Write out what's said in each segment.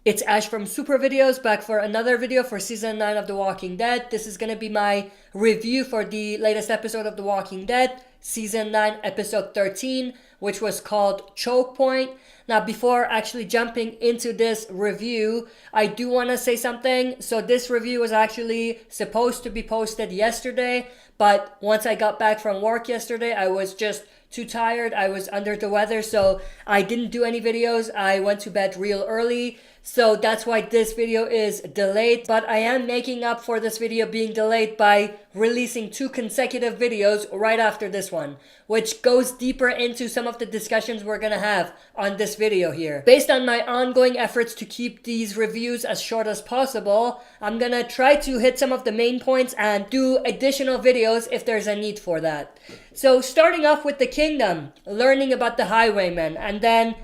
It's Ash from Super Videos, back for another video for Season 9 of The Walking Dead. This is going to be my review for the latest episode of The Walking Dead, Season 9, Episode 13, which was called Chokepoint. Now, before actually jumping into this review, I do want to say something. So this review was actually supposed to be posted yesterday, but once I got back from work yesterday, I was just too tired. I was under the weather, so I didn't do any videos. I went to bed real early, so that's why this video is delayed. But I am making up for this video being delayed by releasing 2 consecutive videos right after this one, which goes deeper into some of the discussions we're gonna have on this video here. Based on my ongoing efforts to keep these reviews as short as possible, I'm gonna try to hit some of the main points and do additional videos if there's a need for that. So starting off with the Kingdom, learning about the Highwaymen, and then,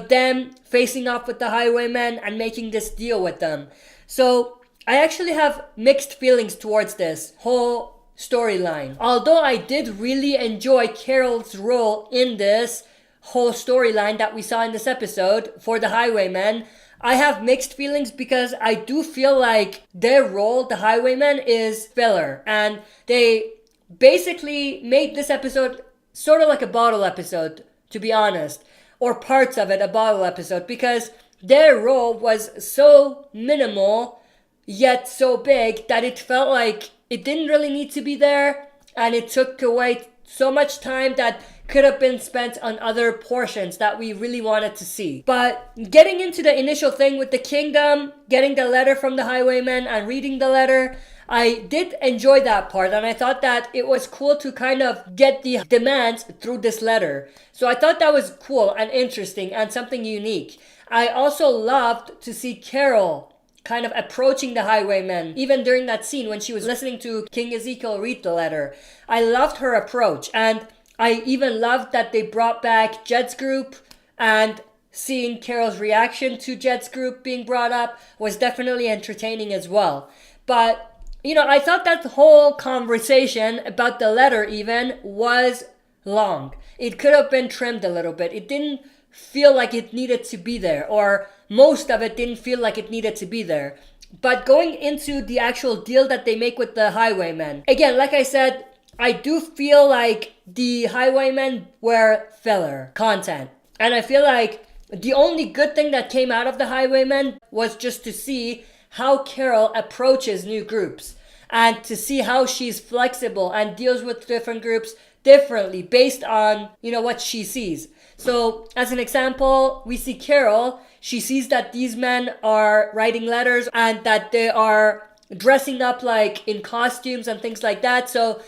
them facing off with the Highwaymen and making this deal with them. So I actually have mixed feelings towards this whole storyline. Although I did really enjoy Carol's role in this whole storyline that we saw in this episode for the Highwaymen, I have mixed feelings because I do feel like their role, the Highwaymen, is filler. And they basically made this episode sort of like a bottle episode, to be honest. Or parts of it a bottle episode, because their role was so minimal yet so big that it felt like it didn't really need to be there, and it took away so much time that could have been spent on other portions that we really wanted to see. But getting into the initial thing with the Kingdom, getting the letter from the Highwaymen and reading the letter, I did enjoy that part, and I thought that it was cool to kind of get the demands through this letter. So I thought that was cool and interesting and something unique. I also loved to see Carol kind of approaching the Highwaymen, even during that scene when she was listening to King Ezekiel read the letter. I loved her approach, and I even loved that they brought back Jed's group, and seeing Carol's reaction to Jed's group being brought up was definitely entertaining as well. But I thought that the whole conversation about the letter even was long. It could have been trimmed a little bit. It didn't feel like it needed to be there, or most of it didn't feel like it needed to be there. But going into the actual deal that they make with the Highwaymen, again, like I said, I do feel like the Highwaymen were filler content. And I feel like the only good thing that came out of the Highwaymen was just to see how Carol approaches new groups and to see how she's flexible and deals with different groups differently based on, what she sees. So as an example, we see Carol, she sees that these men are writing letters and that they are dressing up like in costumes and things like that. So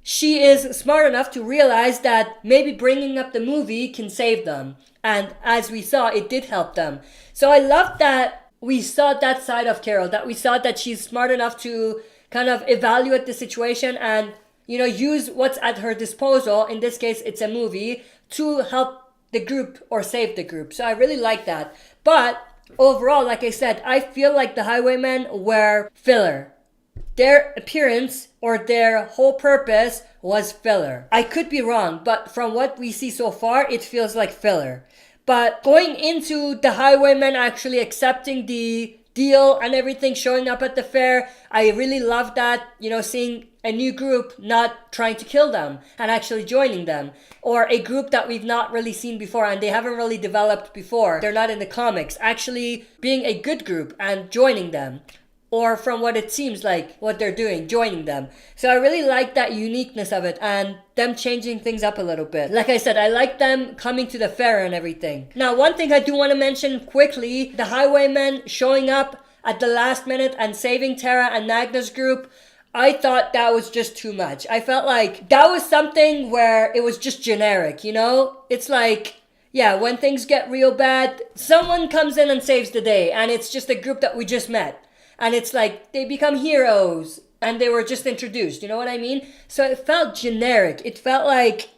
she is smart enough to realize that maybe bringing up the movie can save them. And as we saw, it did help them. So I love that we saw that side of Carol, that we saw that she's smart enough to kind of evaluate the situation and, use what's at her disposal. In this case, it's a movie to help the group or save the group. So I really like that. But overall, like I said, I feel like the Highwaymen were filler. Their appearance or their whole purpose was filler. I could be wrong, but from what we see so far, it feels like filler. But going into the Highwaymen actually accepting the deal and everything, showing up at the fair, I really love that, seeing a new group not trying to kill them and actually joining them. Or a group that we've not really seen before and they haven't really developed before. They're not in the comics. Actually being a good group and joining them. Or from what it seems like, what they're doing, joining them. So I really like that uniqueness of it and them changing things up a little bit. Like I said, I like them coming to the fair and everything. Now, one thing I do want to mention quickly, the Highwaymen showing up at the last minute and saving Tara and Magna's group, I thought that was just too much. I felt like that was something where it was just generic, It's like, yeah, when things get real bad, someone comes in and saves the day, and it's just a group that we just met. And it's like they become heroes and they were just introduced. You know what I mean? So it felt generic. It felt like,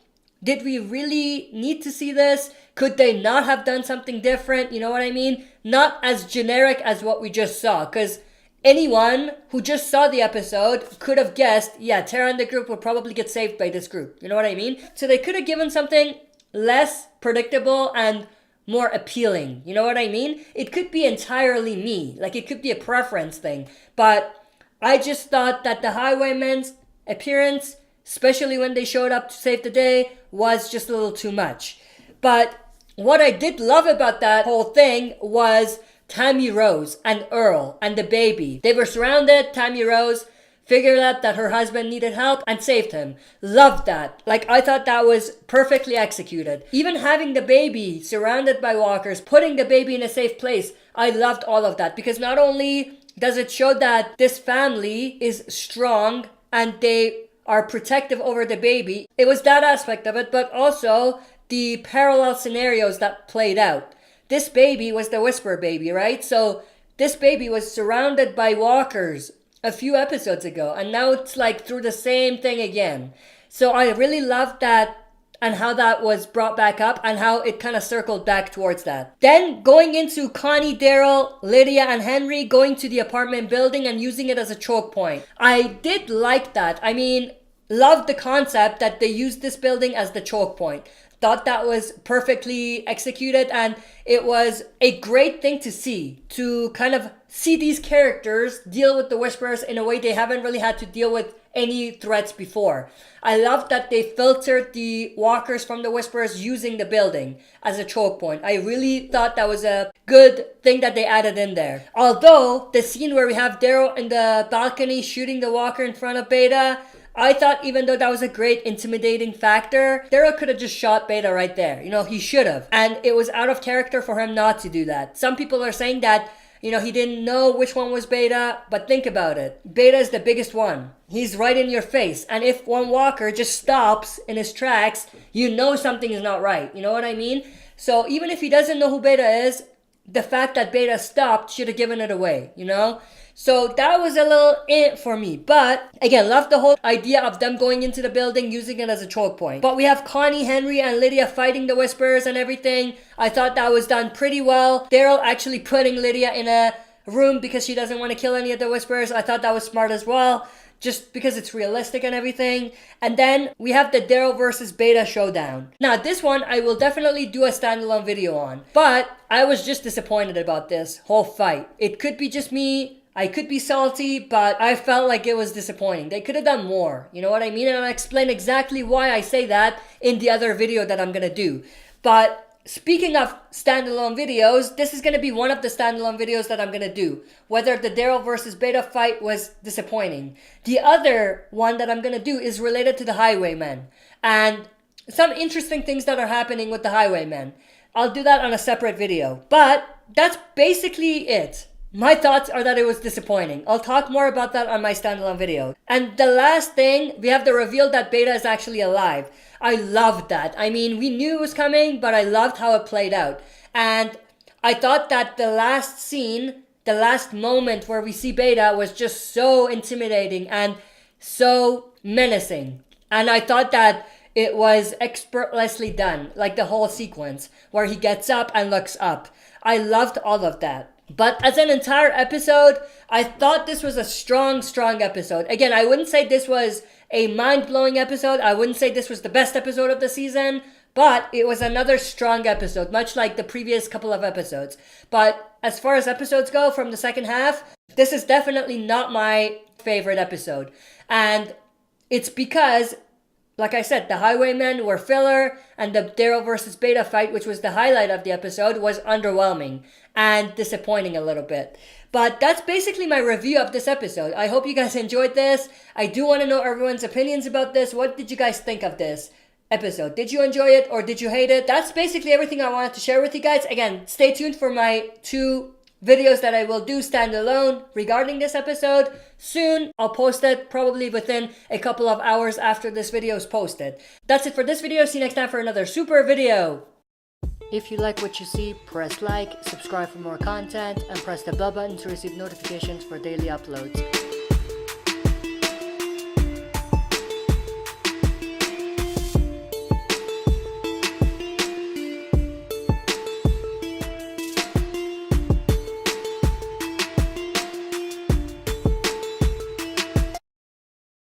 did we really need to see this? Could they not have done something different? You know what I mean? Not as generic as what we just saw. Because anyone who just saw the episode could have guessed, yeah, Tara and the group would probably get saved by this group. You know what I mean? So they could have given something less predictable and more appealing. You know what I mean? It could be entirely me. Like, it could be a preference thing. But I just thought that the Highwaymen's appearance, especially when they showed up to save the day, was just a little too much. But what I did love about that whole thing was Tammy Rose and Earl and the baby. They were surrounded. Tammy Rose figured out that her husband needed help and saved him. Loved that. Like, I thought that was perfectly executed. Even having the baby surrounded by walkers, putting the baby in a safe place, I loved all of that, because not only does it show that this family is strong and they are protective over the baby, it was that aspect of it, but also the parallel scenarios that played out. This baby was the Whisper baby, right? So this baby was surrounded by walkers a few episodes ago, and now it's like through the same thing again. So I really loved that, and how that was brought back up and how it kind of circled back towards that. Then going into Connie, Daryl, Lydia, and Henry going to the apartment building and using it as a choke point. I did like that. I mean, loved the concept that they used this building as the choke point. Thought that was perfectly executed, and it was a great thing to see. To kind of see these characters deal with the Whisperers in a way they haven't really had to deal with any threats before. I love that they filtered the walkers from the Whisperers using the building as a choke point. I really thought that was a good thing that they added in there. Although the scene where we have Daryl in the balcony shooting the walker in front of Beta, I thought even though that was a great intimidating factor, Daryl could have just shot Beta right there. You know, he should have. And it was out of character for him not to do that. Some people are saying that, you know, he didn't know which one was Beta, but think about it. Beta is the biggest one. He's right in your face. And if one walker just stops in his tracks, you know something is not right. You know what I mean? So even if he doesn't know who Beta is, the fact that Beta stopped should have given it away, you know? So that was a little for me. But again, love the whole idea of them going into the building, using it as a choke point. But we have Connie, Henry, and Lydia fighting the Whisperers and everything. I thought that was done pretty well. Daryl actually putting Lydia in a room because she doesn't want to kill any of the Whisperers. I thought that was smart as well, just because it's realistic and everything. And then we have the Daryl versus Beta showdown. Now this one I will definitely do a standalone video on, but I was just disappointed about this whole fight. It could be just me, I could be salty, but I felt like it was disappointing. They could have done more, you know what I mean? And I'll explain exactly why I say that in the other video that I'm gonna do. But speaking of standalone videos, this is going to be one of the standalone videos that I'm going to do. Whether the Daryl versus Beta fight was disappointing. The other one that I'm going to do is related to the Highwaymen. And some interesting things that are happening with the Highwaymen. I'll do that on a separate video. But that's basically it. My thoughts are that it was disappointing. I'll talk more about that on my standalone video. And the last thing, we have the reveal that Beta is actually alive. I loved that. I mean, we knew it was coming, but I loved how it played out. And I thought that the last scene, the last moment where we see Beta was just so intimidating and so menacing. And I thought that it was expertly done, like the whole sequence where he gets up and looks up. I loved all of that. But as an entire episode, I thought this was a strong episode. Again, I wouldn't say this was a mind-blowing episode. I wouldn't say this was the best episode of the season, but it was another strong episode, much like the previous couple of episodes. But as far as episodes go from the second half, this is definitely not my favorite episode. And it's because, like I said, the Highwaymen were filler, and the Daryl versus Beta fight, which was the highlight of the episode, was underwhelming and disappointing a little bit. But that's basically my review of this episode. I hope you guys enjoyed this. I do want to know everyone's opinions about this. What did you guys think of this episode? Did you enjoy it or did you hate it? That's basically everything I wanted to share with you guys. Again, stay tuned for my 2 videos that I will do standalone regarding this episode. Soon, I'll post it probably within a couple of hours after this video is posted. That's it for this video. See you next time for another super video. If you like what you see, press like, subscribe for more content, and press the bell button to receive notifications for daily uploads.